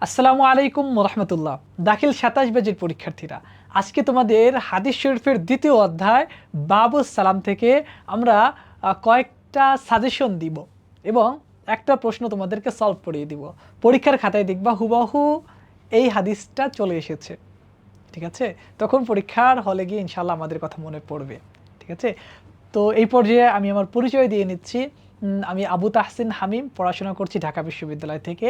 আসসালামু আলাইকুম রহমতুল্লাহ। দাখিল 27 ব্যাচের পরীক্ষার্থীরা, আজকে তোমাদের হাদিস শরীফের দ্বিতীয় অধ্যায় বাবুস সালাম থেকে আমরা কয়েকটা সাজেশন দিব এবং একটা প্রশ্ন তোমাদেরকে সলভ করিয়ে দিব। পরীক্ষার খাতায় দেখবা হুবহু এই হাদিসটা চলে এসেছে, ঠিক আছে? তখন পরীক্ষার হলে গিয়ে ইনশাল্লাহ আমাদের কথা মনে পড়বে, ঠিক আছে? তো এই পর্যায়ে আমি আমার পরিচয় দিয়ে নিচ্ছি। আমি আবু তাহসিন হামিম, পড়াশোনা করছি ঢাকা বিশ্ববিদ্যালয় থেকে।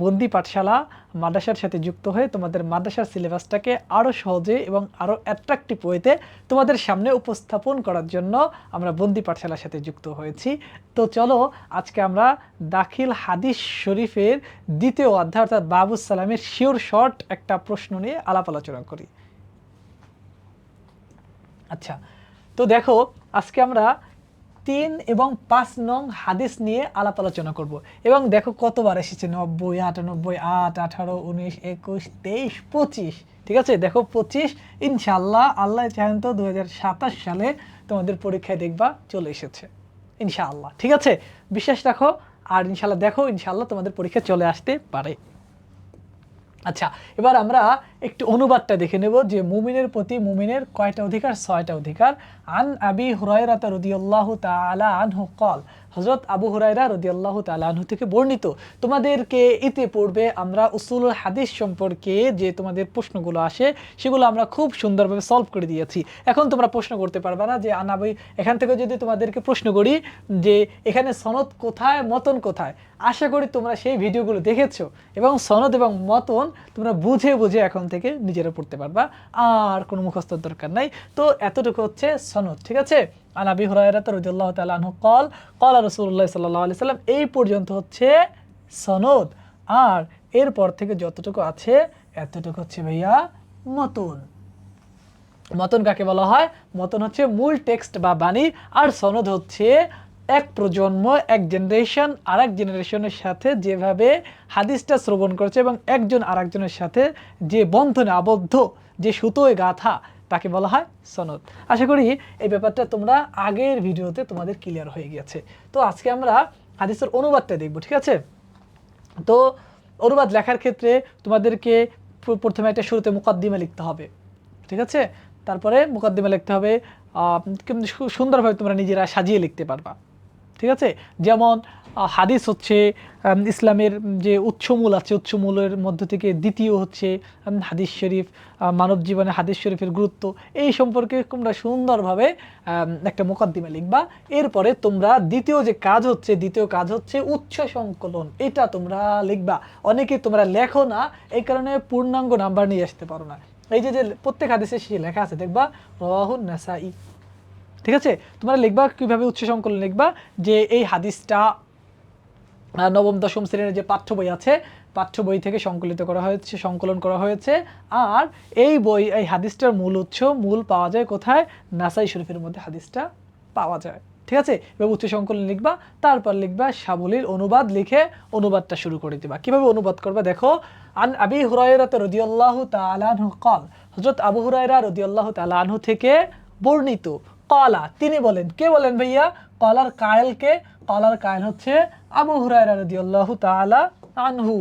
বন্দি পাঠশালা মাদ্রাসার সাথে যুক্ত হয়ে তোমাদের মাদ্রাসার সিলেবাসটাকে আরও সহজে এবং আরও অ্যাট্রাকটিভ ওয়েতে তোমাদের সামনে উপস্থাপন করার জন্য আমরা বন্দি পাঠশালার সাথে যুক্ত হয়েছি। তো চলো আজকে আমরা দাখিল হাদিস শরীফের দ্বিতীয় অধ্যায় অর্থাৎ বাবুস সালামের শিওর শর্ট একটা প্রশ্ন নিয়ে আলাপ আলোচনা করি। আচ্ছা, তো দেখো আজকে আমরা 3 এবং 5 নং হাদিস নিয়ে আলাপ আলোচনা করব এবং দেখো কতবার এসেছে 90, 98, 8, 18, 19, 21, 23, 25, ঠিক আছে? দেখো 25 ইনশাআল্লাহ, আল্লাহ চাহেন তো 2027 সালে তোমাদের পরীক্ষায় দেখবা চলে এসেছে ইনশাআল্লাহ, ঠিক আছে? বিশ্বাস রাখো আর ইনশাআল্লাহ দেখো, ইনশাআল্লাহ তোমাদের পরীক্ষা চলে আসতে পারে। আচ্ছা, এবার আমরা একটু অনুবাদটা দেখে নেব যে মুমিনের প্রতি মুমিনের কয়টা অধিকার? 6টা অধিকার। আন আবি হুরায়রা রাদিয়াল্লাহু তাআলা আনহু ক্বাল, হযরত আবু হুরায়রা রাদিয়াল্লাহু তাআলা আনহু থেকে বর্ণিত। তোমাদেরকে ইতিপূর্বে আমরা উসুলুল হাদিস সম্পর্কে যে তোমাদের প্রশ্নগুলো আসে সেগুলো আমরা খুব সুন্দরভাবে সলভ করে দিয়েছি। এখন তোমরা প্রশ্ন করতে পারবে না যে আনাবি, এখান থেকে যদি তোমাদেরকে প্রশ্ন করি যে এখানে সনদ কোথায়, মতন কোথায়, আশা করি তোমরা সেই ভিডিওগুলো দেখেছো এবং সনদ এবং মতন তোমরা বুঝে বুঝে এখন থেকে নিজেরা পড়তে পারবা, আর কোনো মুখস্থ দরকার নাই। তো এতটুকু হচ্ছে সনদ, ঠিক আছে? আন আবি হুরায়রা রাদিয়াল্লাহু তাআলা আনহু ক্বাল ক্বালা রাসূলুল্লাহ সাল্লাল্লাহু আলাইহি সাল্লাম, এই পর্যন্ত হচ্ছে সনদ, আর এরপর থেকে যতটুকু আছে এতটুকু হচ্ছে ভাইয়া মতন। মতন কাকে বলা হয়? মতন হচ্ছে মূল টেক্সট বা বাণী, আর সনদ হচ্ছে এক প্রজন্ম, এক জেনারেশন আর এক জেনারেশনের সাথে যেভাবে হাদিসটা শ্রবণ করছে এবং একজন আরেকজনের সাথে যে বন্ধনে আবদ্ধ, যে সুতোয় গাথা, তাকে বলা হয় সনদ। আশা করি এই ব্যাপারটা তোমরা আগের ভিডিওতে তোমাদের ক্লিয়ার হয়ে গেছে। তো আজকে আমরা হাদিসের অনুবাদটা দেখব, ঠিক আছে? তো অনুবাদ লেখার ক্ষেত্রে তোমাদেরকে প্রথমে একটা শুরুতে মুকদ্দিমা লিখতে হবে, ঠিক আছে? তারপরে মুকদ্দিমা লিখতে হবে, সুন্দরভাবে তোমরা নিজেরা সাজিয়ে লিখতে পারবা, ঠিক আছে? যেমন হাদিস হচ্ছে ইসলামের যে উৎসমূল আছে, উৎসমূলের মধ্য থেকে দ্বিতীয় হচ্ছে হাদিস শরীফ, মানব জীবনে হাদিস শরীফের গুরুত্ব, এই সম্পর্কে তোমরা সুন্দরভাবে একটা মুকদ্দিমা লিখবা। এরপরে তোমরা দ্বিতীয় কাজ হচ্ছে উৎস সংকলন, এটা তোমরা লিখবা। অনেকে তোমরা লেখো না, এই কারণে পূর্ণাঙ্গ নাম্বার নিয়ে আসতে পারো না। এই যে প্রত্যেক হাদিসে সে লেখা আছে দেখবা রাওয়াহুন নাসাই, ঠিক আছে? তোমরা লিখবা কিভাবে উৎস সংকলন লিখবা, যে এই হাদিসটা নবম দশম শ্রেণীর যে পাঠ্য বই আছে, পাঠ্য বই থেকে সংকলন করা হয়েছে, আর এই হাদিসটার মূল পাওয়া যায় কোথায়? নাসাই শরীফের মধ্যে হাদিসটা পাওয়া যায়, ঠিক আছে? এবার উৎস সংকলন লিখবা, তারপর লিখবা সাবলীল অনুবাদ, লিখে অনুবাদটা শুরু করে দিবা। কিভাবে অনুবাদ করবা দেখো, আন আবি হুরায়রা রাদিয়াল্লাহু তাআলা আনহু ক্বাল, হযরত আবু হুরায়রা রাদিয়াল্লাহু তাআলা আনহু থেকে বর্ণিত। ক্বালা, তিনি বলেন। কে বলেন ভাইয়া? ক্বালার কায়েল কে? ক্বালার কায়েল হচ্ছে আবু হুরায়রা রাদিয়াল্লাহু তাআলা আনহু।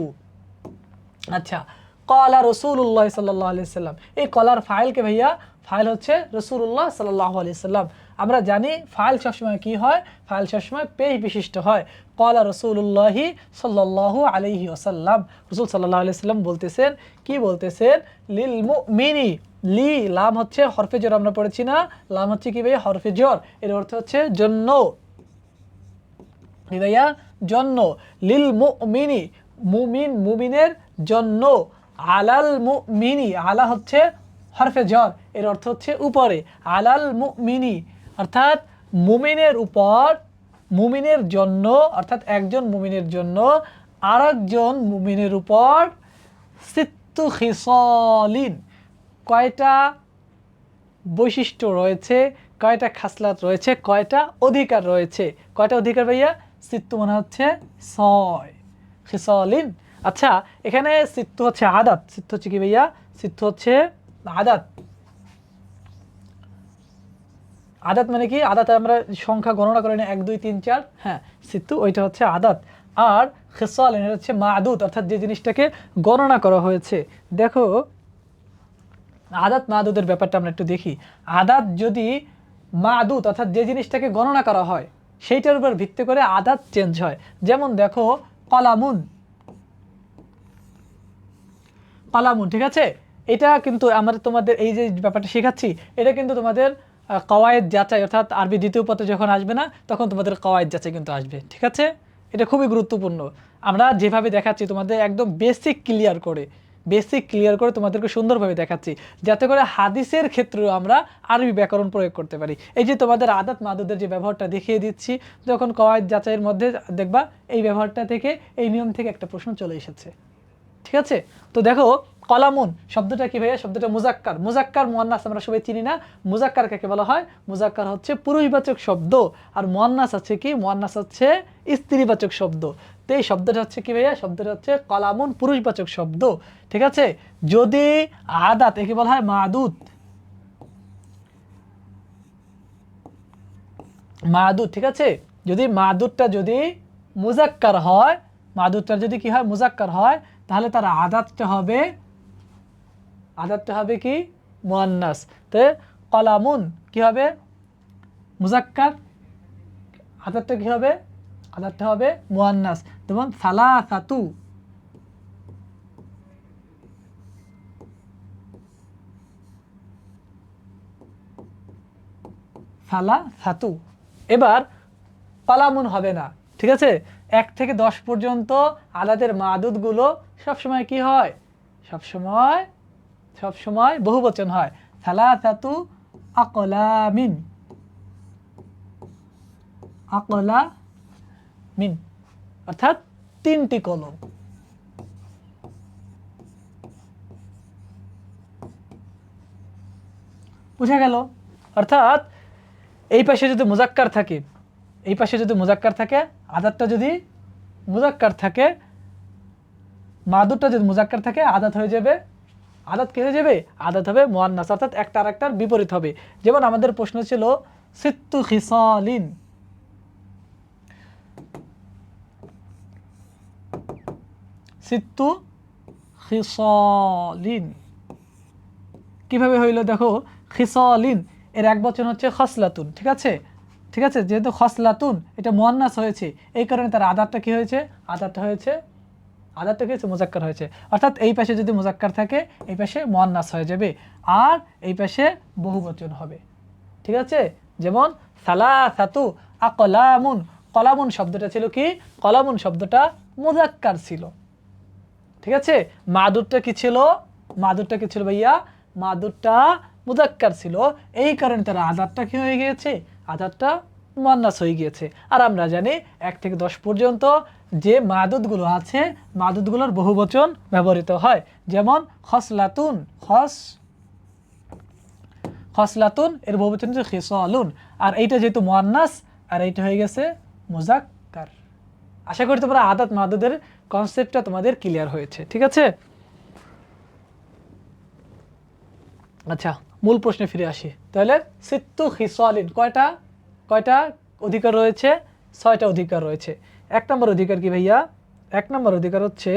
আচ্ছা, ক্বালা রাসূলুল্লাহ সাল্লাল্লাহু আলাইহি সাল্লাম, এই ক্বালার ফাইল কে ভাইয়া? ফাইল হচ্ছে রাসূলুল্লাহ সাল্লাল্লাহু আলাইহি সাল্লাম। আমরা জানি ফাইল সবসময় কি হয়? ফাইল সবসময় পেশ বিশিষ্ট হয়। ক্বালা রাসূলুল্লাহ সাল্লাল্লাহু আলাইহি ওয়াসাল্লাম, রাসূল সাল্লাল্লাহু আলাইহি সাল্লাম বলতেছেন, কি বলতেছেন? লিল মুমিনি, লি লাম হচ্ছে হরফে জর, আমরা পড়েছি না? লাম হচ্ছে কি ভাইয়া? হরফে জর, এর অর্থ হচ্ছে জন্য, ভাইয়া জন্য। লিল মুমিনি, মুমিন মুমিনের জন্য। আলাল মুমিনি, আলা হচ্ছে হরফে জর, এর অর্থ হচ্ছে উপরে। আলাল মুমিনি অর্থাৎ মুমিনের উপর, মুমিনের জন্য অর্থাৎ একজন মুমিনের জন্য আরেকজন মুমিনের উপর সিত্তু খিসালিন, কয়টা বৈশিষ্ট্য রয়েছে, কয়টা খাসলাত রয়েছে, কয়টা অধিকার রয়েছে? কয়টা অধিকার ভাইয়া? সিত্তু মানে হচ্ছে 6, খিসালিন। আচ্ছা, এখানে সিত্তু হচ্ছে আদাত, সিত্তু হচ্ছে কি ভাইয়া? সিত্তু হচ্ছে আদাত। আদাত মানে কি? আদাত আমরা সংখ্যা গণনা করি না, 1 2 3 4, হ্যাঁ, সিত্তু ওইটা হচ্ছে আদাত। আর খিসালিন এটা হচ্ছে মাদুদ, অর্থাৎ যে জিনিসটাকে গণনা করা হয়েছে। দেখো আদাত মাদুদের ব্যাপারটা আমরা একটু দেখি। আদাত যদি মাদুদ অর্থাৎ যে জিনিসটাকে গণনা করা হয় সেইটার উপর ভিত্তি করে আদাত চেঞ্জ হয়। যেমন দেখো কলামুন, কলামুন, ঠিক আছে, এটা কিন্তু আমরা তোমাদের এই যে ব্যাপারটা শেখাচ্ছি এটা কিন্তু তোমাদের কওয়ায়েদ যাচাই, অর্থাৎ আরবি দ্বিতীয় পত্র যখন আসবে না তখন তোমাদের কওয়ায়েদ যাচাই কিন্তু আসবে, ঠিক আছে। এটা খুবই গুরুত্বপূর্ণ। আমরা যেভাবে দেখাচ্ছি তোমাদের একদম বেসিক ক্লিয়ার করে তোমাদেরকে সুন্দরভাবে দেখাচ্ছি, যাতে করে হাদিসের ক্ষেত্রেও আমরা আরবি ব্যাকরণ প্রয়োগ করতে পারি। এই যে তোমাদের আদাত মাদুদের যে ব্যবহারটা দেখিয়ে দিচ্ছি, যখন কওয়ায়েদ যাচাইয়ের মধ্যে দেখবা এই ব্যবহারটা থেকে, এই নিয়ম থেকে একটা প্রশ্ন চলে এসেছে, ঠিক আছে। তো দেখো কলামুন শব্দটা কি ভাইয়া? শব্দটা মুজাক্কার। মুজাক্কার মুয়ান্নাস আমরা সবাই চিনি না। মুজাক্কার কাকে বলা হয়? মুজাক্কার হচ্ছে পুরুষবাচক শব্দ, আর মুয়ান্নাস আছে কি? মুয়ান্নাস হচ্ছে স্ত্রীবাচক শব্দ। তো এই শব্দটা হচ্ছে কি ভাইয়া? শব্দটা হচ্ছে কলামুন, পুরুষবাচক শব্দ, ঠিক আছে। যদি আদাত, একে বলা হয় মাদুদ, মাদুদ, ঠিক আছে। যদি মাদুদটা যদি মুজাক্কার হয়, মাদুদটা যদি কি হয়? মুজাক্কার হয়, তাহলে তার আদাতটা হবে কি? মুয়ান্নাস। তো কলামুন কি হবে? মুজাক্কার, আদাতটা কি হবে? আদাতটা হবে মুয়ান্নাস। যেমন সালাসাতু, সালাসাতু। এবার কলামুন হবে না, ঠিক আছে। 1 থেকে 10 পর্যন্ত আদাতের মাদুদগুলো সবসময় কি হয়? সবসময় বহুবচন হয়। সালাসাতু আকলামিন, আকলামিন অর্থাৎ 3টি কলম। বুঝা গেল? অর্থাৎ এই পাশে যদি মুজাক্কার থাকে, আদাতটা যদি মুজাক্কার থাকে, মাদুদটা যদি মুজাক্কার থাকে, আদাত হয়ে যাবে, আদাত কি হয়ে যাবে? আদাত হবে মুয়ান্নাস, অর্থাৎ একটা আরেকটার বিপরীত হবে। যেমন আমাদের প্রশ্ন ছিল সিত্তু খিসালিন, সিত্তু খিসালিন কিভাবে হইল? দেখো খিসালিন এর এক বচন হচ্ছে খসলাতুন, ঠিক আছে। যেহেতু খসলাতুন এটা মুয়ান্নাস হয়েছে, এই কারণে তার আদাতটা কি হয়েছে? আদাতটা কি হয়েছে? মুজাক্কার হয়েছে। অর্থাৎ এই পাশে যদি মুজাক্কার থাকে, এই পাশে মুয়ান্নাস হয়ে যাবে, আর এই পাশে বহুবচন হবে, ঠিক আছে। যেমন সালাসাতু আকলামুন, কলামুন শব্দটা ছিল কি? কলামুন শব্দটা মুজাক্কার ছিল, ঠিক আছে। মাদুদটা কি ছিল ভাইয়া? মাদুদটা মুজাক্কার ছিল, এই কারণে তার আদাতটা কি হয়ে গিয়েছে? আদাতটা মুয়ান্নাস হয়ে গিয়েছে। আর আমরা জানি 1 থেকে 10 পর্যন্ত যে মাদুদগুলো আছে, মাদুদগুলোর বহুবচন ব্যবহৃত হয়। যেমন খসলাতুন, খসলাতুন এর বহুবচন হচ্ছে খিসালুন, আর এইটা যেহেতু মুয়ান্নাস, আর এইটা হয়ে গেছে মুজাক্কার। আশা করি তোমরা আদাত মাদুদের কনসেপ্টটা তোমাদের ক্লিয়ার হয়েছে, ঠিক আছে। আচ্ছা, মূল প্রশ্নে ফিরে আসি। তাহলে সিত্তু খিসালিন কয়টা অধিকার রয়েছে? 6টা অধিকার রয়েছে। 1 নম্বর অধিকার কি ভাইয়া? 1 নম্বর অধিকার হচ্ছে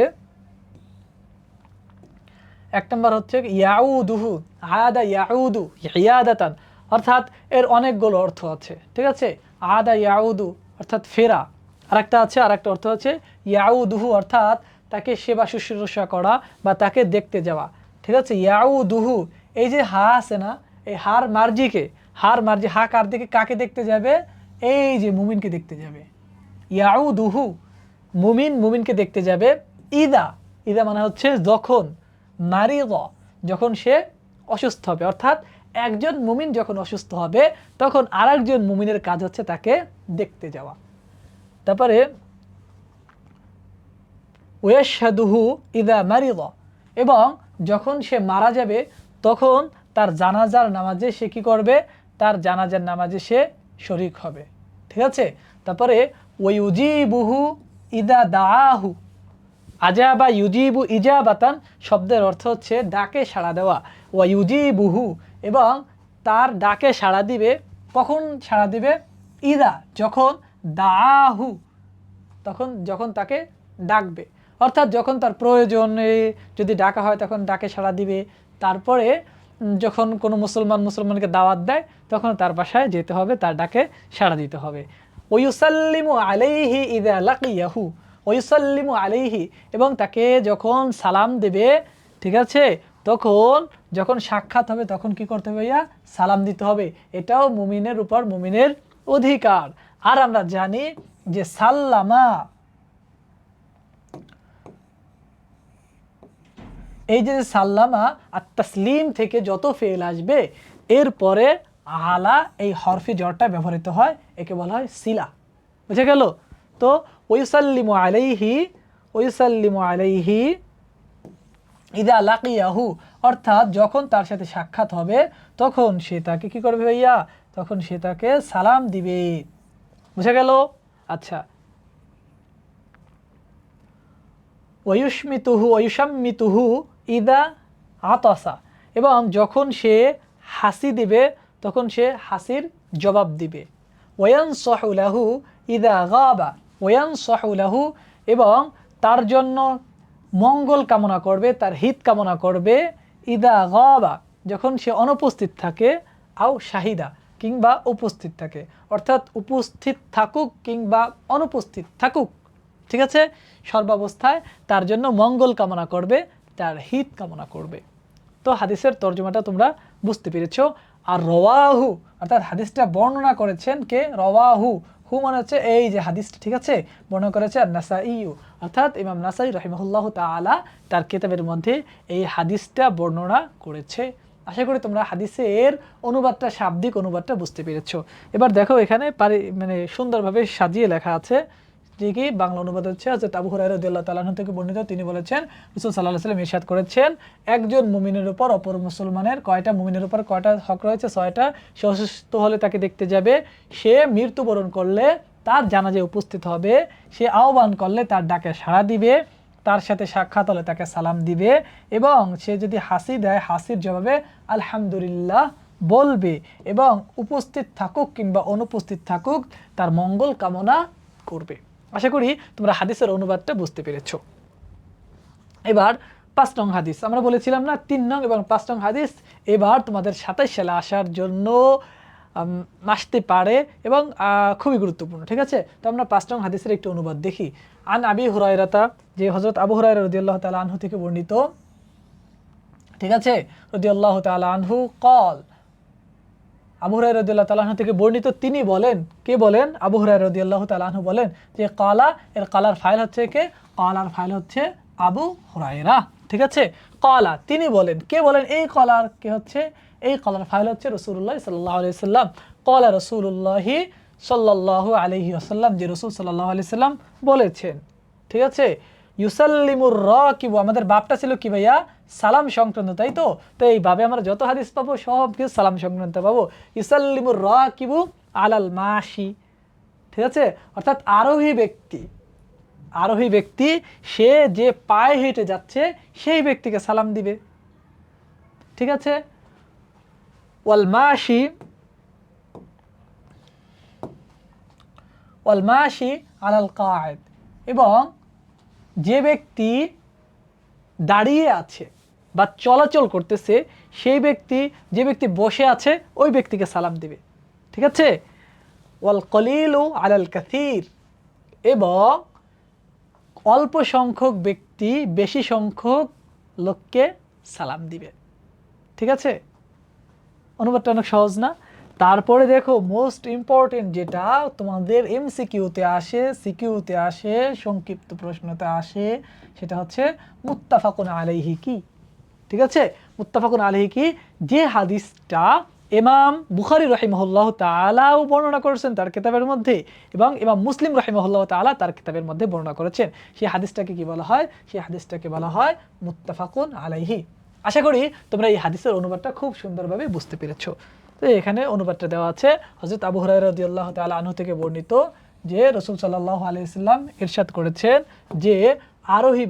ইয়াউদুহু, আদা ইয়াউদু ইয়াদাতান, অর্থাৎ এর অনেকগুলো অর্থ আছে, ঠিক আছে। আদা ইয়াউদু অর্থাৎ ফেরা, আরেকটা অর্থ আছে ইয়াউদুহু অর্থাৎ তাকে সেবা শুশ্রূষা করা বা তাকে দেখতে যাওয়া, ঠিক আছে। ইয়াউদুহু, এই যে হা আছে না, এই হার মার্জি, হা কার দিকে, কাকে দেখতে যাবে? এই যে মুমিনকে দেখতে যাবে। ইয়াউদুহু, মুমিনকে দেখতে যাবে। ইদা মানে হচ্ছে যখন, মারিদ যখন সে অসুস্থ হবে, অর্থাৎ একজন মুমিন যখন অসুস্থ হবে তখন আরেকজন মুমিনের কাজ হচ্ছে তাকে দেখতে যাওয়া। তারপরে ওয়াশহাদুহু ইদা মারিদ, এবং যখন সে মারা যাবে তখন তার জানাজার নামাজে সে কি করবে? তার জানাজার নামাজে সে শরীক হবে, ঠিক আছে। তারপরে ওয়ায়ুজিবুহু ইদা দাআহু, আজাবা ইউজিবু ইজাবাতান শব্দের অর্থ হচ্ছে ডাকে সাড়া দেওয়া। ওয়ায়ুজিবুহু, এবং তার ডাকে সাড়া দিবে। কখন সাড়া দিবে? ইদা, যখন, দাআহু তখন, যখন তাকে ডাকবে, অর্থাৎ যখন তার প্রয়োজনে যদি ডাকা হয় তখন ডাকে সাড়া দিবে। তারপরে যখন কোনো মুসলমানকে দাওয়াত দেয় তখন তার বাসায় যেতে হবে, তার ডাকে সাড়া দিতে হবে। ওয়ুসাল্লিমু আলাইহি ইযা লাকিয়াহু, ওয়ুসাল্লিমু আলাইহি, এবং তাকে যখন সালাম দেবে, ঠিক আছে, তখন যখন সাক্ষাৎ হবে তখন কি করতে হবে ভাইয়া? সালাম দিতে হবে। এটাও মুমিনের উপর মুমিনের অধিকার। আর আমরা জানি যে সাল্লামা, এই যে সাল্লামা আর তাসলিম থেকে যত ফেল আসবে এরপরে আলা এই হরফি জরটা ব্যবহৃত হয়, একে বলা হয় সিলা। বুঝে গেল? তো ওয়ুসাল্লিমু আলাইহি, ওয়ুসাল্লিমু আলাইহি ইদা লাকিয়াহু, অর্থাৎ যখন তার সাথে সাক্ষাৎ হবে তখন সে তাকে কি করবে ভাইয়া? তখন সে তাকে সালাম দিবে। বুঝে গেল? আচ্ছা, ওয়ুশমিতুহু ওয়ুশাম্মিতুহু ইদা আতাসা, এবং যখন সে হাসি দিবে তখন সে হাসির জবাব দিবে। ওয়ানসাহু লাহু ইদা গাবা, ওয়ানসাহু লাহু, এবং তার জন্য মঙ্গল কামনা করবে, তার হিত কামনা করবে। ইদা গাবা, যখন সে অনুপস্থিত থাকে। আও শাহিদা, কিংবা উপস্থিত থাকে, অর্থাৎ উপস্থিত থাকুক কিংবা অনুপস্থিত থাকুক, ঠিক আছে, সর্বাবস্থায় তার জন্য মঙ্গল কামনা করবে, তার হিত কামনা করবে। তো হাদিসের তর্জমাটা তোমরা বুঝতে পেরেছো। আর রওয়াহু, অর্থাৎ হাদিসটা বর্ণনা করেছেন কে? রওয়াহু, হু মানে হচ্ছে এই যে হাদিসটা, ঠিক আছে, বর্ণনা করেছে নাসাঈ, অর্থাৎ ইমাম নাসাঈ রাহিমাহুল্লাহ তাআলা তার কিতাবের মধ্যে এই হাদিসটা বর্ণনা করেছে। আশা করি তোমরা হাদিসের অনুবাদটা, শাব্দিক অনুবাদটা বুঝতে পেরেছো। এবার দেখো এখানে মানে সুন্দরভাবে সাজিয়ে লেখা আছে, যে কি বাংলা অনুবাদ হচ্ছে হযরত আবু হুরায়রা রাদিয়াল্লাহু তাআলা আনহু থেকে বর্ণিত। তিনি বলেছেন রাসূল সাল্লাল্লাহু আলাইহি ওয়াসাল্লাম ইরশাদ করেছেন, একজন মুমিনের উপর অপর মুসলমানের কয়টা, মুমিনের উপর কয়টা হক রয়েছে? 6টা। সে অসুস্থ হলে তাকে দেখতে যাবে, সে মৃত্যুবরণ করলে তার জানাজায় উপস্থিত হবে, সে আহ্বান করলে তার ডাকে সাড়া দিবে, তার সাথে সাক্ষাৎ হলে তাকে সালাম দিবে, এবং সে যদি হাসি দেয় হাসির জবাবে আলহামদুলিল্লাহ বলবে, এবং উপস্থিত থাকুক কিংবা অনুপস্থিত থাকুক তার মঙ্গল কামনা করবে। আশা করি তোমরা হাদিসের অনুবাদটা বুঝতে পেরেছো। এবার 5 নং হাদিস, আমরা বলেছিলাম না 3 নং এবং 5 নং হাদিস এবার তোমাদের 27 সালে আসার জন্য আসতে পারে এবং খুবই গুরুত্বপূর্ণ, ঠিক আছে। তো আমরা 5 নং হাদিসের একটু অনুবাদ দেখি। আন আবি হুরায়রাতা, যে হযরত আবু হুরায়রা রাদিয়াল্লাহু তাআলা আনহু থেকে বর্ণিত, ঠিক আছে, রাদিয়াল্লাহু তাআলা আনহু কল, আবু হুরায়রা রাদিয়াল্লাহু তাআলা আনহু থেকে বর্ণিত, তিনি বলেন, কে বলেন? আবু হুরায়রা রাদিয়াল্লাহু তাআলা আনহু বলেন যে কালা, এর কালার ফাইল হচ্ছে কে? কালার ফাইল হচ্ছে আবু হুরায়রা, ঠিক আছে। কালা, তিনি বলেন, কে বলেন? এই কালার কে হচ্ছে? এই কালার ফাইল হচ্ছে রাসূলুল্লাহ সাল্লাল্লাহু আলাইহি ওয়াসাল্লাম। কালা রাসূলুল্লাহ সাল্লাল্লাহু আলাইহি ওয়াসাল্লাম, যে রাসূল সাল্লাল্লাহু আলাইহি ওয়াসাল্লাম বলেছেন, ঠিক আছে। ইউসাল্লিমুর রাকিবু, আমাদের বাপটা ছিল কি ভাইয়া? সালাম সংক্রান্ত, তাই তো। তো এইভাবে আমরা যত হাদিস পাবো সব কিছু সালাম সংক্রান্ত পাবো। ইউসাল্লিমুর রাকিবু আলাল মাশি, ঠিক আছে, অর্থাৎ আরোহী ব্যক্তি, আরোহী ব্যক্তি সে যে পায়ে হেঁটে যাচ্ছে সেই ব্যক্তিকে সালাম দিবে, ঠিক আছে। ওয়াল মাশি, ওয়াল মাশি আলাল কায়েদ, এবং যে ব্যক্তি দাঁড়িয়ে আছে বা চলাচল করতেছে সেই ব্যক্তি, যে ব্যক্তি বসে আছে ওই ব্যক্তিকে সালাম দিবে, ঠিক আছে। ওয়াল কলিলু আলাল কাসীর, এবং অল্প সংখ্যক ব্যক্তি বেশি সংখ্যক লোককে সালাম দিবে, ঠিক আছে। অনুবাদটা অনেক সহজ না? তারপরে দেখো মোস্ট ইম্পর্টেন্ট যেটা তোমাদের এমসিকিউতে আসে, সিকিউতে আসে, সংক্ষিপ্ত প্রশ্নতে আসে, সেটা হচ্ছে মুত্তাফাকুন আলাইহি কি, ঠিক আছে। মুত্তাফাকুন আলাইহি কি, যে হাদিসটা ইমাম বুখারী রাহিমাহুল্লাহ তাআলাও বর্ণনা করেছেন তার কিতাবের মধ্যে, এবং ইমাম মুসলিম রাহিমাহুল্লাহ তাআলা তার কিতাবের মধ্যে বর্ণনা করেছেন, সেই হাদিসটাকে কি বলা হয়? সেই হাদিসটাকে বলা হয় মুত্তাফাকুন আলাইহি। আশা করি তোমরা এই হাদিসের অনুবাদটা খুব সুন্দরভাবে বুঝতে পেরেছো। তো এখানে অনুবাদটা দেওয়া আছে, হযরত আবু হুরায়রা রাদিয়াল্লাহু তাআলা আনহু থেকে বর্ণিত, যে রাসূল সাল্লাল্লাহু আলাইহি ওয়াসাল্লাম ইরশাদ করেছেন যে আরোহী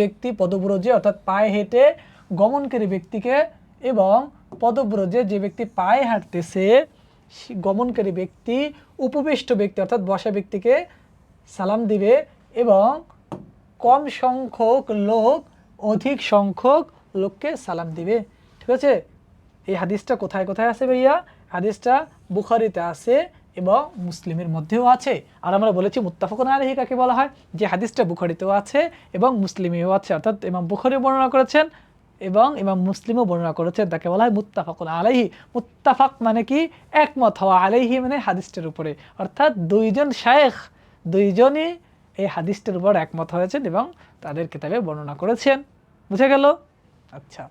ব্যক্তি পদব্রজে, অর্থাৎ পায়ে হেঁটে গমনকারী ব্যক্তিকে, এবং পদব্রজে যে ব্যক্তি পায়ে হাঁটতেছে গমনকারী ব্যক্তি, উপবিষ্ট ব্যক্তি অর্থাৎ বসা ব্যক্তিকে সালাম দিবে এবং কম সংখ্যক লোক অধিক সংখ্যক লোককে সালাম দিবে। ঠিক আছে, এই হাদিসটা কোথায় কোথায় আছে ভাইয়া? হাদিসটা বুখারীতে আছে এবং মুসলিমের মধ্যেও আছে। আর আমরা বলেছি মুত্তাফাকুন আলাইহি কাকে বলা হয়? যে হাদিসটা বুখারীতেও আছে এবং মুসলিমেও আছে, অর্থাৎ ইমাম বুখারী বর্ণনা করেছেন এবং ইমাম মুসলিমও বর্ণনা করেছেন, তাকে বলা হয় মুত্তাফাকুন আলাইহি। মুত্তাফাক মানে কি? একমত হওয়া, আলাইহি মানে হাদিসটার উপরে, অর্থাৎ দুইজন শায়েখ দুইজনই এই হাদিসটার উপর একমত হয়েছেন এবং তাদের কিতাবে বর্ণনা করেছেন। বুঝে গেল? আচ্ছা,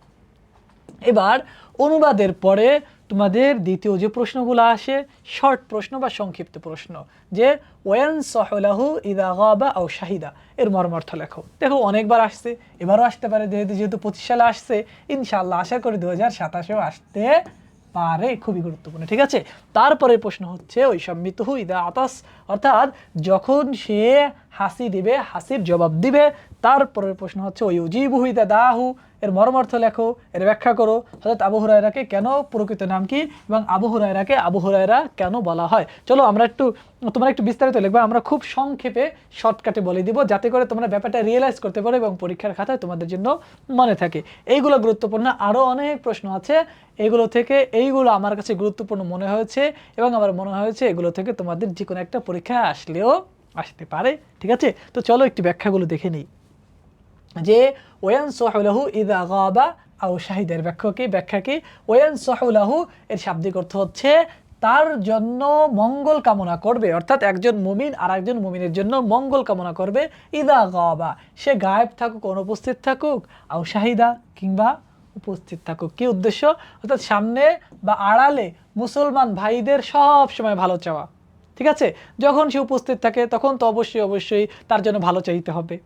এবার অনুবাদের পরে তোমাদের দ্বিতীয় যে প্রশ্নগুলো আসে, শর্ট প্রশ্ন বা সংক্ষিপ্ত প্রশ্ন, যে ওয়ানসাহু লাহু ইযা গাবা আও শাহিদা, এর মর্মার্থ লেখো। দেখো অনেকবার আসছে, এবারও আসতে পারে, যেহেতু 25 সালে আসছে, ইনশাআল্লাহ আশা করি 2027-এও আসতে পারে, খুবই গুরুত্বপূর্ণ। ঠিক আছে, তারপরে প্রশ্ন হচ্ছে ওই সম্মিতহু ইদা আতাস, অর্থাৎ যখন সে হাসি দিবে, হাসির জবাব দিবে। তারপরের প্রশ্ন হচ্ছে ওই উজিবুহু ইদা দাহু, এর মর্মার্থ লেখো, এর ব্যাখ্যা করো। হযরত আবু হুরায়রাকে কেন, প্রকৃত নাম কি, এবং আবু হুরায়রাকে আবু হুরায়রা কেন বলা হয়। চলো তোমরা একটু বিস্তারিত লিখবা, আমরা খুব সংক্ষেপে শর্টকাটে বলে দিব, যাতে করে তোমরা ব্যাপারটা রিয়েলাইজ করতে পারো এবং পরীক্ষার খাতায় তোমাদের জন্য মনে থাকে। এইগুলো গুরুত্বপূর্ণ, আরও অনেক প্রশ্ন আছে, এইগুলো আমার কাছে গুরুত্বপূর্ণ মনে হয়েছে এবং আমার মনে হয়েছে এগুলো থেকে তোমাদের যে কোনো একটা পরীক্ষা আসলেও আসতে পারে। ঠিক আছে, তো চলো একটু ব্যাখ্যাগুলো দেখে নিই। যে ওয়ানসাহু লাহু ইযা গাবা আও শাহিদার ব্যাখ্যা কি? ওয়ানসাহু লাহু এর শাব্দিক অর্থ হচ্ছে তার জন্য মঙ্গল কামনা করবে, অর্থাৎ একজন মুমিন আর একজন মুমিনের জন্য মঙ্গল কামনা করবে। ইযা গাবা, সে গায়েব থাকুক, অনুপস্থিত থাকুক, আও শাহিদা কিংবা উপস্থিত থাকুক। কি উদ্দেশ্য? অর্থাৎ সামনে বা আড়ালে মুসলমান ভাইদের সব সময় ভালো চাওয়া। ঠিক আছে, যখন সে উপস্থিত থাকে তখন তো অবশ্যই তার জন্য ভালো চাইতে হবে।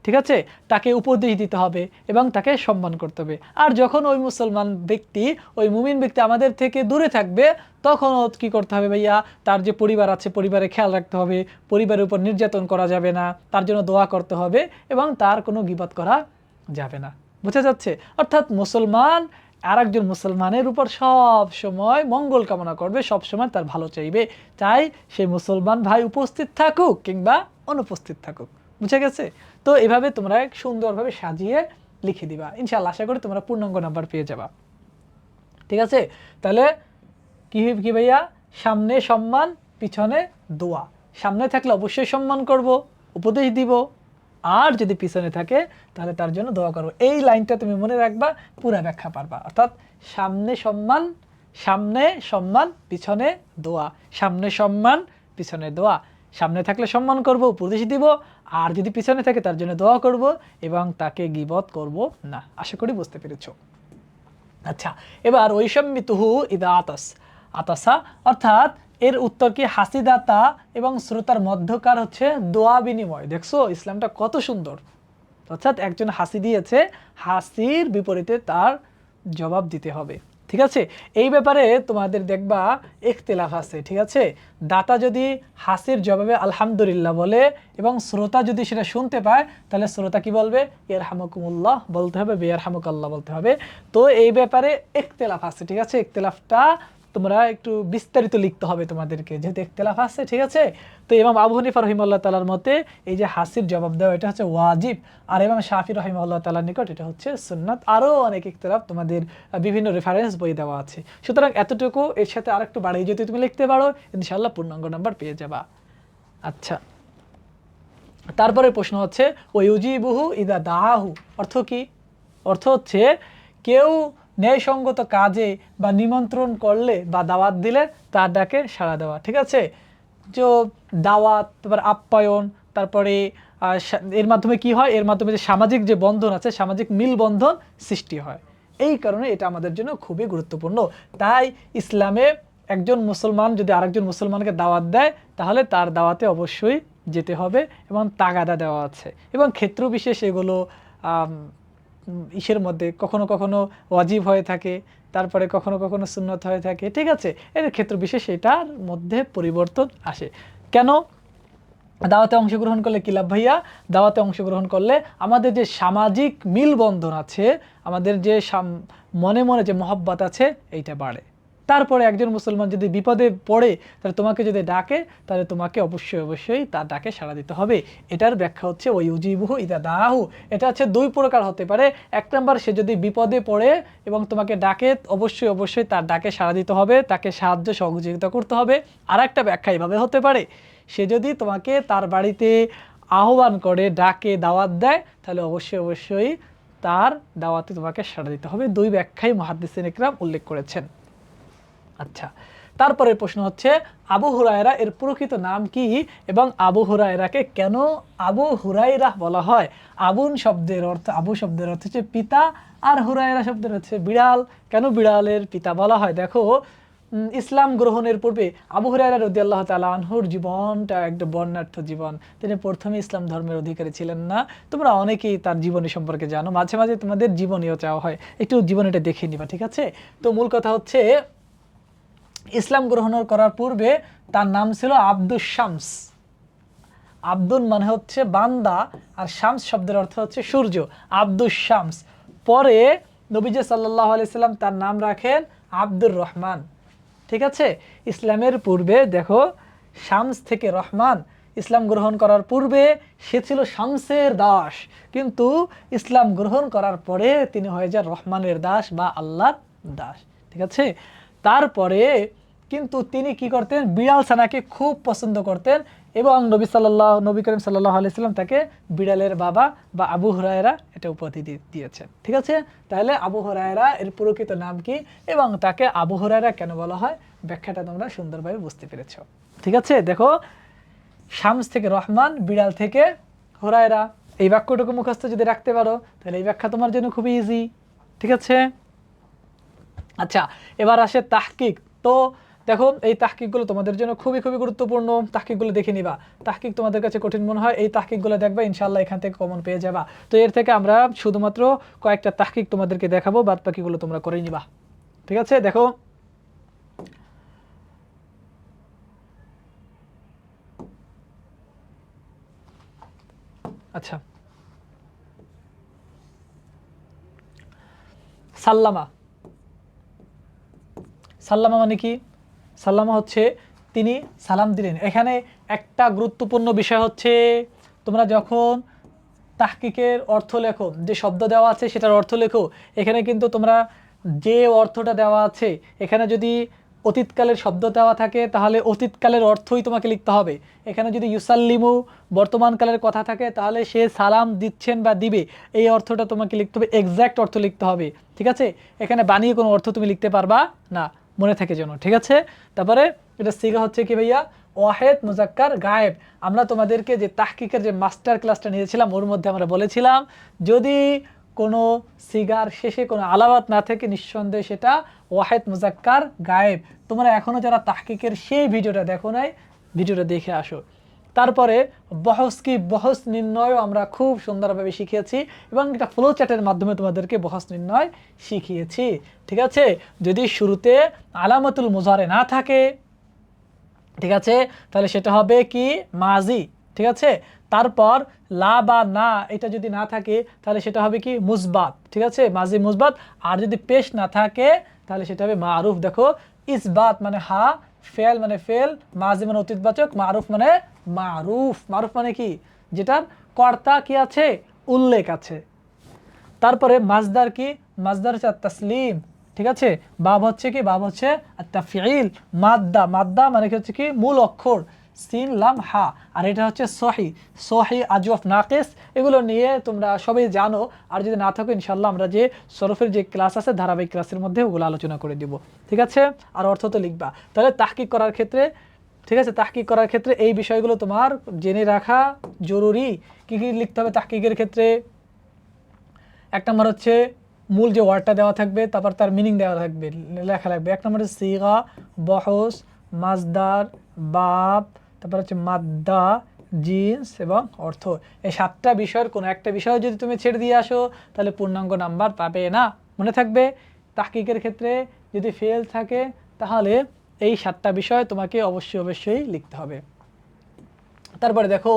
ঠিক আছে, তাকে উপদেশ দিতে হবে এবং তাকে সম্মান করতে হবে। আর যখন ওই মুসলমান ব্যক্তি, ওই মুমিন ব্যক্তি আমাদের থেকে দূরে থাকবে, তখন কি করতে হবে ভাইয়া? তার যে পরিবার আছে, পরিবারে খেয়াল রাখতে হবে, পরিবারের উপর নির্যাতন করা যাবে না, তার জন্য দোয়া করতে হবে এবং তার কোনো গীবত করা যাবে না। বুঝা যাচ্ছে? অর্থাৎ মুসলমান আর একজন মুসলমানের উপর সব সময় মঙ্গল কামনা করবে, সব সময় তার ভালো চাইবে, চাই সেই মুসলমান ভাই উপস্থিত থাকুক কিংবা অনুপস্থিত থাকুক। বুঝে গেছে? তো এভাবে তোমরা সুন্দরভাবে সাজিয়ে লিখে দিবা, ইনশাআল্লাহ আশা করি তোমরা পূর্ণাঙ্গ নাম্বার পেয়ে যাবা। ঠিক আছে, তাহলে কি ভাইয়া? সামনে সম্মান, পিছনে দোয়া। সামনে থাকলে অবশ্যই সম্মান করব, উপদেশ দিব, আর যদি পিছনে থাকে তাহলে তার জন্য দোয়া করবো। এই লাইনটা তুমি মনে রাখবা, পুরা ব্যাখ্যা পারবা। অর্থাৎ সামনে সম্মান পিছনে দোয়া, সামনে সম্মান পিছনে দোয়া। সামনে থাকলে সম্মান করব, উপদেশ দিব, আর যদি পিছনে থাকে তার জন্য দোয়া করব এবং তাকে গীবত করব না। আশা করি বুঝতে পেরেছো। আচ্ছা, এবার ওয়াইশাম্মিতুহু ইদা আতাসা, অর্থাৎ এর উত্তর কি? হাসিদাতা এবং শ্রোতার মধ্যকার হচ্ছে দোয়া বিনিময়। দেখছো ইসলামটা কত সুন্দর। অর্থাৎ একজন হাসি দিয়েছে, হাসির বিপরীতে তার জবাব দিতে হবে। ঠিক আছে, এই ব্যাপারে তোমাদের দেখবা ইখতিলাফ আছে। ঠিক আছে, দাতা যদি হাসির জবাবে আলহামদুলিল্লাহ বলে এবং শ্রোতা যদি সেটা শুনতে পায়, তাহলে শ্রোতা কি বলবে? ইয়ারহামুকুমুল্লাহ বলতে হবে, বিয়ারহামুকাল্লাহ বলতে হবে। তো এই ব্যাপারে ইখতিলাফ আছে। ঠিক আছে, ইখতিলাফটা তোমরা একটু বিস্তারিত লিখতে হবে তোমাদেরকে, যেহেতু ইখতিলাফ আছে। ঠিক আছে, তো ইমাম আবু হানিফা রাহিমাহুল্লাহ তাআলার মতে এই যে হাসির জবাব দেওয়া, এটা হচ্ছে ওয়াজিব, আর ইমাম শাফি রাহিমাহুল্লাহ তাআলার নিকট এটা হচ্ছে সুন্নাত। আরও অনেক ইখতিলাফ তোমাদের বিভিন্ন রেফারেন্স বই দেওয়া আছে। সুতরাং এতটুকু, এর সাথে আরেকটু বাড়িয়ে যদি তুমি লিখতে পারো, ইনশাআল্লাহ পূর্ণাঙ্গ নাম্বার পেয়ে যাবা। আচ্ছা, তারপরে প্রশ্ন হচ্ছে ওয়ুজিবুহু ইদা দাহু, অর্থ কি? অর্থ হচ্ছে কেউ ন্যায়সঙ্গত কাজে বা নিমন্ত্রণ করলে বা দাওয়াত দিলে তার ডাকে সাড়া দেওয়া। ঠিক আছে, যে দাওয়াত, তারপর আপ্যায়ন, তারপরে এর মাধ্যমে কি হয়? এর মাধ্যমে যে সামাজিক যে বন্ধন আছে, সামাজিক মিলবন্ধন সৃষ্টি হয়। এই কারণে এটা আমাদের জন্য খুবই গুরুত্বপূর্ণ। তাই ইসলামে একজন মুসলমান যদি আরেকজন মুসলমানকে দাওয়াত দেয়, তাহলে তার দাওয়াতে অবশ্যই যেতে হবে এবং তাগাদা দেওয়া আছে, এবং ক্ষেত্র বিশেষ এগুলো ইসের মধ্যে কখনো কখনো ওয়াজিব হয়ে থাকে, তারপরে কখনো কখনো সুন্নত হয়ে থাকে। ঠিক আছে, এর ক্ষেত্র বিশেষ এটার মধ্যে পরিবর্তন আসে। কেন? দাওয়াতে অংশগ্রহণ করলে কি লাভ ভাইয়া? দাওয়াতে অংশগ্রহণ করলে আমাদের যে সামাজিক মিলবন্ধন আছে, আমাদের যে মনে মনে যে মহব্বত আছে, এইটা বাড়ে। তারপরে একজন মুসলমান যদি বিপদে পড়ে তাহলে তোমাকে যদি ডাকে তাহলে তোমাকে অবশ্যই তার ডাকে সাড়া দিতে হবে। এটার ব্যাখ্যা হচ্ছে ওই ইউজিবুহু ইদা দাহু। এটা হচ্ছে দুই প্রকার হতে পারে। এক নম্বর, সে যদি বিপদে পড়ে এবং তোমাকে ডাকে অবশ্যই তার ডাকে সাড়া দিতে হবে, তাকে সাহায্য সহযোগিতা করতে হবে। আর একটা ব্যাখ্যা এভাবে হতে পারে, সে যদি তোমাকে তার বাড়িতে আহ্বান করে, ডাকে, দাওয়াত দেয়, তাহলে অবশ্যই তার দাওয়াতে তোমাকে সাড়া দিতে হবে। দুই ব্যাখ্যাই মুহাদ্দিসিন ইকরাম উল্লেখ করেছেন। আচ্ছা, তারপরের প্রশ্ন হচ্ছে আবু হুরায়রা এর প্রকৃত নাম কি এবং আবু হুরায়রাকে কেন আবু হুরায়রা বলা হয়? আবু শব্দের অর্থ হচ্ছে পিতা, আর হুরায়রা শব্দের হচ্ছে বিড়াল। কেন বিড়ালের পিতা বলা হয়? দেখো, ইসলাম গ্রহণের পূর্বে আবু হুরায়রা রাদিয়াল্লাহু তাআলা আনহুর জীবনটা একটা বর্ণাঢ্য জীবন। তিনি প্রথমে ইসলাম ধর্মের অধিকারী ছিলেন না। তোমরা অনেকেই তার জীবনী সম্পর্কে জানো, মাঝে মাঝে তোমাদের জীবনীও চাওয়া হয়, একটু জীবনীটা দেখে নিবা, ঠিক আছে? তো মূল কথা হচ্ছে, ইসলাম গ্রহণ করার পূর্বে তার নাম ছিল আব্দুস শামস। আব্দুল মানে হচ্ছে বান্দা, আর শামস শব্দের অর্থ হচ্ছে সূর্য। আব্দুস শামস। পরে নবীজি সাল্লাল্লাহু আলাইহি সাল্লাম তার নাম রাখেন আব্দুর রহমান, ঠিক আছে? ইসলামের পূর্বে দেখো, শামস থেকে রহমান। ইসলাম গ্রহণ করার পূর্বে সে ছিল শামসের দাস, কিন্তু ইসলাম গ্রহণ করার পরে তিনি হয়ে যান রহমানের দাস বা আল্লাহর দাস, ঠিক আছে? তারপরে কিন্তু তিনি কি করতেন, বিড়াল ছানাকে খুব পছন্দ করতেন, এবং নবী করিম সাল্লাল্লাহু আলাইহি সাল্লাম তাকে বিড়ালের বাবা বা আবু হুরায়রা এটা উপাধি দিয়েছেন, ঠিক আছে? তাহলে আবু হুরায়রা এর প্রকৃত নাম কি এবং তাকে আবু হুরায়রা কেন বলা হয়, ব্যাখ্যাটা তোমরা সুন্দরভাবে বুঝতে পেরেছো, ঠিক আছে? দেখো, শামস থেকে রহমান, বিড়াল থেকে হুরায়রা, এই বাক্যটুকু মুখস্থ যদি রাখতে পারো তাহলে এই ব্যাখ্যা তোমার জন্য খুবই ইজি, ঠিক আছে? আচ্ছা, এবার আসে তাহকিক। তো দেখো, এই তাহকিকগুলো তোমাদের জন্য খুবই গুরুত্বপূর্ণ। তাহকিকগুলো দেখে নিবা। তাহকিক তোমাদের কাছে কঠিন মনে হয়, এই তাহকিকগুলো দেখবা, ইনশাআল্লাহ এখান থেকে কমন পেয়ে যাবা। তো এর থেকে আমরা শুধুমাত্র কয়েকটা তাহকিক তোমাদেরকে দেখাবো, বাদ বাকিগুলো তোমরা করে নিবা, ঠিক আছে? দেখো, আচ্ছা, সাল্লামা। সাল্লামা মানে কি? সাল্লামা হচ্ছে তিনি সালাম দিলেন। এখানে একটা গুরুত্বপূর্ণ বিষয় হচ্ছে, তোমরা যখন তাহকিকের অর্থ লেখো, যে শব্দ দেওয়া আছে সেটার অর্থ লেখো, এখানে কিন্তু তোমরা যে অর্থটা দেওয়া আছে, এখানে যদি অতীতকালের শব্দ দেওয়া থাকে তাহলে অতীতকালের অর্থই তোমাকে লিখতে হবে। এখানে যদি ইউসাল্লিমু বর্তমানকালের কথা থাকে তাহলে সে সালাম দিচ্ছেন বা দিবে, এই অর্থটা তোমাকে লিখতে হবে, এক্স্যাক্ট অর্থ লিখতে হবে, ঠিক আছে? এখানে বানিয়ে কোনো অর্থ তুমি লিখতে পারবা না, মনে থাকে যেন, ঠিক আছে? তারপরে এটা সিগা হচ্ছে কি ভাইয়া, ওয়াহেদ মুজাক্কার গায়েব। আমরা তোমাদেরকে যে তাহকিকের যে মাস্টার ক্লাসটা নিয়েছিলাম ওর মধ্যে আমরা বলেছিলাম, যদি কোনো সিগার শেষে কোনো আলামত না থাকে নিঃসন্দেহে সেটা ওয়াহেদ মুজাক্কার গায়েব। তোমরা এখনও যারা তাহকিকের সেই ভিডিওটা দেখো নাই, ভিডিওটা দেখে আসো। তারপরে বহস কি, বহস নির্ণয়ও আমরা খুব সুন্দরভাবে শিখিয়েছি, এবং এটা ফ্লো চ্যাটের মাধ্যমে তোমাদেরকে বহস নির্ণয় শিখিয়েছি, ঠিক আছে? যদি শুরুতে আলামাতুল মুজারে না থাকে, ঠিক আছে, তাহলে সেটা হবে কি, মাজি, ঠিক আছে? তারপর লা বা না এটা যদি না থাকে তাহলে সেটা হবে কি, মুসবাত, ঠিক আছে? মাজি মুসবাত। আর যদি পেশ না থাকে তাহলে সেটা হবে মারুফ। দেখো, ইসবাত মানে হা, ফেল মানে ফেল, মাজি মানে অতীতবাচক, মারুফ মানে মারুফ। মারুফ মানে কি, যেটার কর্তা কি আছে, উল্লেখ আছে। তারপরে মাজদার কি, মাজদার হচ্ছে তাসলিম, ঠিক আছে? বাব হচ্ছে কি, বাব হচ্ছে তাফঈল। মাদ্দা, মাদ্দা মানে হচ্ছে কি, মূল অক্ষর সিন লাম হা। আর এটা হচ্ছে সহি, সহি আজওয়াফ নাকিস, এগুলো নিয়ে তোমরা সবাই জানো। আর যদি না থাকো ইনশাআল্লাহ আমরা যে সরফের যে ক্লাস আছে ধারাবাহিক ক্লাসের মধ্যে ওগুলো আলোচনা করে দিব, ঠিক আছে? আর অর্থ তো লিখবা। তাহলে তাহকিক করার ক্ষেত্রে, ঠিক আছে, তাহকিক করার ক্ষেত্রে এই বিষয়গুলো তোমার জেনে রাখা জরুরি। কি কি লিখতে হবে তাহকিকের ক্ষেত্রে? এক নম্বর হচ্ছে মূল যে ওয়ার্ডটা দেওয়া থাকবে, তারপর তার মিনিং দেওয়া থাকবে, লেখা লাগবে। এক নম্বর হচ্ছে সিগা, বহস, মাজদার, বাব, তারপর হচ্ছে মাদ্দা, জিন্স এবং অর্থ। এই 7টা বিষয়ের কোনো একটা বিষয় যদি তুমি ছেড়ে দিয়ে আসো তাহলে পূর্ণাঙ্গ নাম্বার পাবে না, মনে থাকবে। তাহকিকের ক্ষেত্রে যদি ফেল থাকে তাহলে এই 7টা বিষয় তোমাকে অবশ্যই লিখতে হবে। তারপরে দেখো,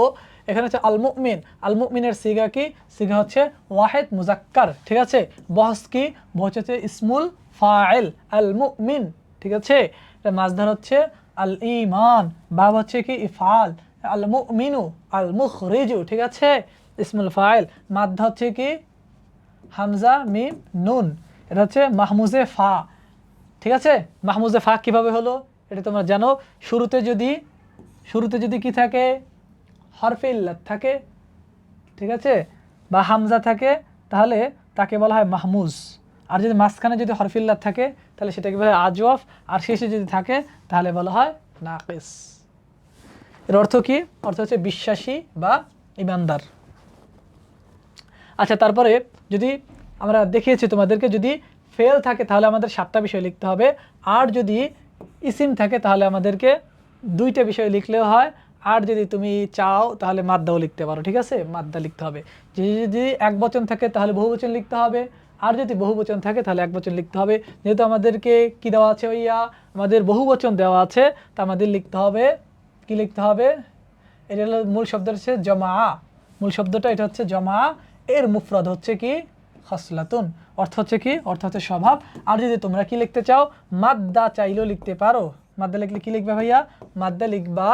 এখানে হচ্ছে আল মুমিন। আল মুমিনের সিগা কি, সিগা হচ্ছে ওয়াহেদ মুজাক্কার, ঠিক আছে? বহস কি, বহস হচ্ছে ইসমুল ফাইল, আল মুমিন, ঠিক আছে, এটা মাসদার হচ্ছে আল ঈমান, বাব হচ্ছে কি ইফআল, আল মুমিনু, আল মুখরিজু, ঠিক আছে, ইসমুল ফাইল, মাদ্দা হচ্ছে কি হামজা মিম নুন, এটা হচ্ছে মাহমুজে ফা, ঠিক আছে। মাহমুজে ফা কিভাবে হলো এটা তোমরা জানো, শুরুতে যদি কি থাকে, হরফে ইল্লাত থাকে, ঠিক আছে, বা হামজা থাকে, তাহলে তাকে বলা হয় মাহমুজ। আর যদি মাঝখানে যদি হরফে ইল্লাত থাকে তাহলে সেটাকে বলা হয় আজওয়াফ, আর শেষে যদি থাকে তাহলে বলা হয় নাকিস। এর অর্থ কি? অর্থ হচ্ছে বিশ্বাসী বা ইমানদার। আচ্ছা, তারপরে যদি আমরা দেখিয়েছি তোমাদেরকে, যদি ফেল থাকে তাহলে আমাদের 7টা বিষয় লিখতে হবে, আর যদি ইসিম থাকে তাহলে আমাদেরকে 2টা বিষয় লিখলেও হয়, আর যদি তুমি চাও তাহলে মাদ্দাও লিখতে পারো, ঠিক আছে, মাদ্দা লিখতে হবে। যদি একবচন থাকে তাহলে বহুবচন লিখতে হবে, আর যদি বহুবচন থাকে তাহলে একবচন লিখতে হবে। যেহেতু আমাদেরকে কি দেওয়া আছে ভাইয়া, আমাদের বহুবচন দেওয়া আছে, তা আমাদের লিখতে হবে, কি লিখতে হবে, এটা হলো মূল শব্দ হচ্ছে জমা, মূল শব্দটা এটা হচ্ছে জমা, এর মুফরদ হচ্ছে কি খসলাতুন, অর্থ হচ্ছে কি, অর্থ হচ্ছে স্বভাব। আর যদি তোমরা কি লিখতে চাও, মাদ্দা চাইলেও লিখতে পারো। মাদ্দা লিখলে কি লিখবা ভাইয়া, মাদ্দা লিখবা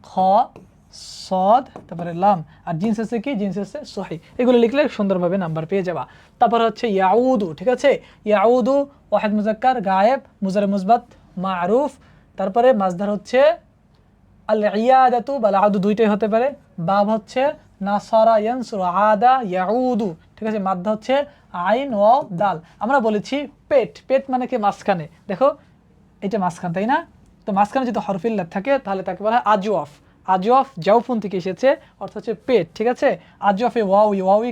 খ সদ তারপরে লাম, আর জিন্স হচ্ছে কি, জিন্স হচ্ছে সহি, এগুলো লিখলে সুন্দরভাবে নাম্বার পেয়ে যাবা। তারপর হচ্ছে ইয়াউদু, ঠিক আছে, ইয়াউদু ওয়াহিদ মুজাক্কার গায়েব, মুজারে মুসবাত মারুফ, তারপরে মাসদার হচ্ছে আল ইয়াদাতু বা আদু, দুইটাই হতে পারে, বাব হচ্ছে নাসারা ইয়ানসুরু, আদা ইয়াউদু, ঠিক আছে, মাদ্দা হচ্ছে আইন ও দাল। আমরা বলেছি পেট, পেট মানে কি মাঝখানে, দেখো এটা মাঝখান, তাই না, তো মাঝখানে যদি হরফে ইল্লাত থাকে তাহলে তাকে বলা হয় আজওয়াফ। আজওয়াফ জাউফুন থেকে এসেছে, অর্থ হচ্ছে পেট, ঠিক আছে। আজওয়াফে ওয়াউই, ওয়াউই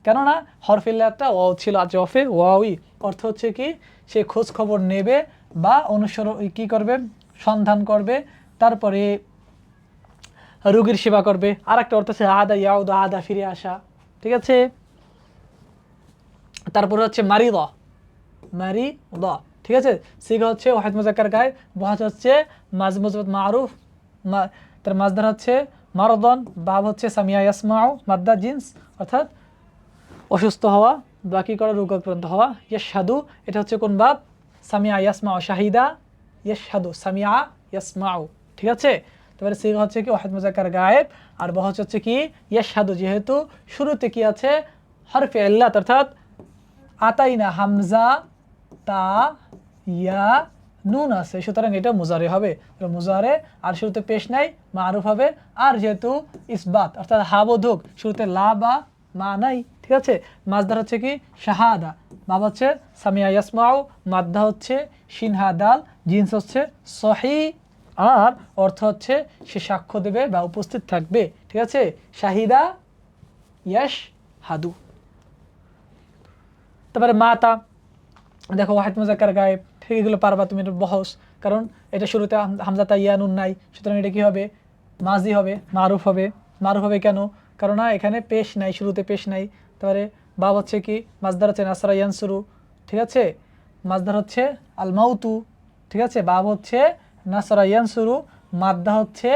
কেননা হরফে ইল্লাতটা ওয়াও ছিল, আজওয়াফে ওয়াউই, অর্থ হচ্ছে কি সে খোঁজ খবর নেবে বা অনুসরণ কি করবে, সন্ধান করবে, তারপরে রোগীর সেবা করবে। আর একটা অর্থ হচ্ছে আদা ইয়াউদ, আদা ফিরে আসা, ঠিক আছে। তারপরে হচ্ছে মারিদা, মারিদা, ঠিক আছে, সিগা হচ্ছে ওয়াহিদ মুজাক্কার গায়েব, ওয়াজ হচ্ছে মাজ মুজবাত মারুফ, তার মাজদার হচ্ছে মারদন, বাব হচ্ছে সামিয়া ইয়াসমাউ, মাদ্দা জিন্স, অর্থাৎ অসুস্থ হওয়া, বাকি করা, রোগাক্রান্ত হওয়া। ইয়াশহাদু, এটা হচ্ছে কোন বাব, সামিয়া ইয়াসমাউ, শাহিদা ইয়াশহাদু, সামিয়া ইয়াসমাউ, ঠিক আছে। তারপরে সিগা হচ্ছে কি ওয়াহিদ মুজাক্কার গায়েব, আর বহজ হচ্ছে কি ইয়াশহাদু, যেহেতু শুরুতে কি আছে হরফে ইল্লাত, অর্থাৎ আতাইনা হামজা তা ইয়া নুন আছে, সুতরাং এটা মুজারে হবে, মুজারে, আর শুরুতে পেশ নাই মারুফ হবে, আর যেহেতু ইসবাত অর্থাৎ হাবোধক, শুরুতে লা বা মা নাই, ঠিক আছে। মাজদার হচ্ছে কি শাহাদা, বাব হচ্ছে সামিয়া ইয়াসমাউ, মাদ্দা হচ্ছে শিনহা দাল, জিন্স হচ্ছে সহি, আর অর্থ হচ্ছে সে সাক্ষ্য দেবে বা উপস্থিত থাকবে, ঠিক আছে, শাহিদা ইয়াশ হাদু। তারপরে মাতা, দেখো ওয়াহিদ মুজাক্কার গায়েব, ঠিক, এগুলো পারবা তুমি, এটা বহস, কারণ এটা শুরুতে হামজাতা ইয়া নুন নাই, সুতরাং এটা কি হবে, মাজি হবে, মারুফ হবে। মারুফ হবে কেন, কারণ এখানে পেশ নাই, শুরুতে পেশ নাই। তারপরে বাব হচ্ছে কি, মাজদার হচ্ছে নাসরা ইয়ানসুরু, ঠিক আছে, মাজদার হচ্ছে আল মাউতু, ঠিক আছে, বাব হচ্ছে নাসরা ইয়ানসুরু, মাদ্দা হচ্ছে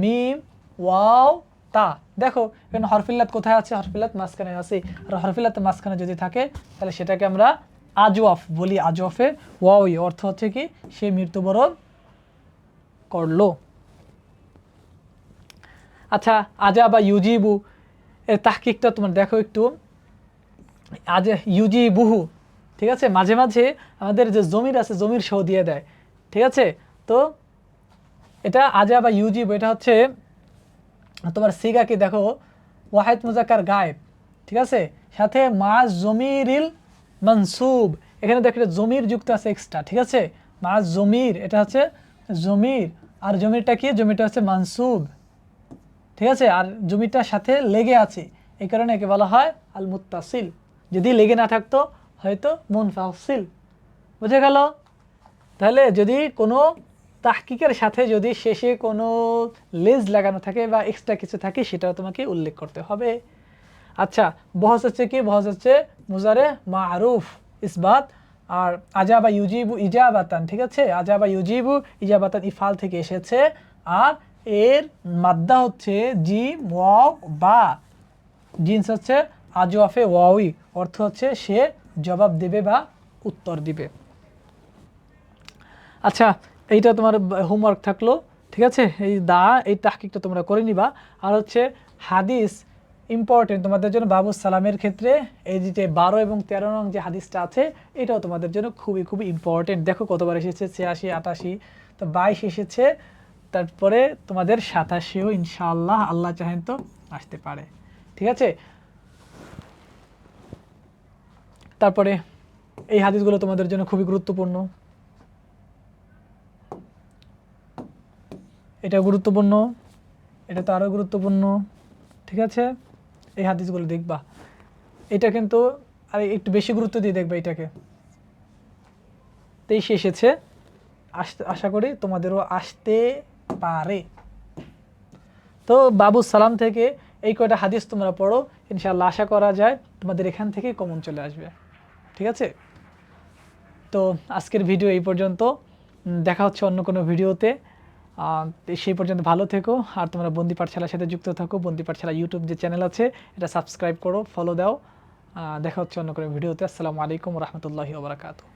মিম ওয়াও তা। দেখো এখানে হরফিল্লাত কোথায় আছে, হরফিল্লাত মাঝখানে আছে, আর হরফিল্লাত মাঝখানে যদি থাকে তাহলে সেটাকে আমরা আজওয়াফ বলি, আজওয়াফে ওয়াওই, অর্থ হচ্ছে কি সে মৃত্যুবরণ করলো। আচ্ছা, আজা বা ইউজিবু এর তাহকিকটা তোমার দেখো একটু, আজ ইউজিবুহু, ঠিক আছে, মাঝে মাঝে আমাদের যে জমির আছে জমির সহ দিয়ে দেয়, ঠিক আছে। তো এটা আজা বা ইউজিবু, এটা হচ্ছে তোমার সিগা কি দেখো ওয়াহিদ মুজাক্কার গায়েব, ঠিক আছে, সাথে মা জমিরিল মানসুব, এখানে দেখো এটা জমির যুক্ত আছে এক্সট্রা, ঠিক আছে, মা জমির, এটা হচ্ছে জমির, আর জমিরটা কি, জমিটা হচ্ছে মানসুব, ঠিক আছে, আর জমিটার সাথে লেগে আছে, এই কারণে একে বলা হয় আল মুত্তাসিল। যদি লেগে না থাকতো হয়তো মুনফাসিল, বুঝে গেল। তাহলে যদি কোনো তাহকিকের সাথে যদি শেষে কোনো লেজ লাগানো থাকে বা এক্সট্রা কিছু থাকে সেটাও তোমাকে উল্লেখ করতে হবে। আচ্ছা, বহস হচ্ছে কি, বহস হচ্ছে মুজারে মারুফ ইসবাত, আর আজা বা ইউজিবু ইজাবাতান, ঠিক আছে, আজা বা ইউজিবু ইজাবাতান ইফাল থেকে এসেছে, আর এর মাদ্দা হচ্ছে জিম ওয়াও বা, জিন্স হচ্ছে আজওয়াফে ওয়াওই, অর্থ হচ্ছে সে জবাব দিবে বা উত্তর দিবে। আচ্ছা, এইটা তোমার হোমওয়ার্ক থাকলো, ঠিক আছে? এই তাহকিকটা তোমরা করে নিবা। আর হচ্ছে হাদিস ইম্পর্টেন্ট তোমাদের জন্য বাবু সালামের ক্ষেত্রে, এই যে 12 এবং 13 নং যে হাদিসটা আছে এটাও তোমাদের জন্য খুবই খুবই ইম্পর্টেন্ট। দেখো কতবার এসেছে, 86, 88, তো 22 এসেছে, তারপরে তোমাদের 87ও ইনশাআল্লাহ আল্লাহ চাহেন তো আসতে পারে, ঠিক আছে? তারপরে এই হাদিসগুলো তোমাদের জন্য খুবই গুরুত্বপূর্ণ, এটা গুরুত্বপূর্ণ, এটা তো আরও গুরুত্বপূর্ণ, ঠিক আছে? এই হাদিসগুলো দেখবা, এটা কিন্তু আর একটু বেশি গুরুত্ব দিয়ে দেখবা এটাকে। 23 এসেছে, আশা করি তোমাদেরও আসতে পারে। তো বাবু সালাম থেকে এই কয়টা হাদিস তোমরা পড়ো, ইনশাআল্লাহ আশা করা যায় তোমাদের এখান থেকেই কমন চলে আসবে, ঠিক আছে? তো আজকের ভিডিও এই পর্যন্ত, দেখা হচ্ছে অন্য কোনো ভিডিওতে। সেই পর্যন্ত ভালো থেকো, আর তোমরা বন্দি পাঠশালার সাথে যুক্ত থাকো। বন্দি পাঠশালা ইউটিউব যে চ্যানেল আছে এটা সাবস্ক্রাইব করো, ফলো দাও। দেখা হচ্ছে অন্য কোনো ভিডিওতে। আসসালামু আলাইকুম রহমতুল্লাহি ওয়া বারাকাতুহু।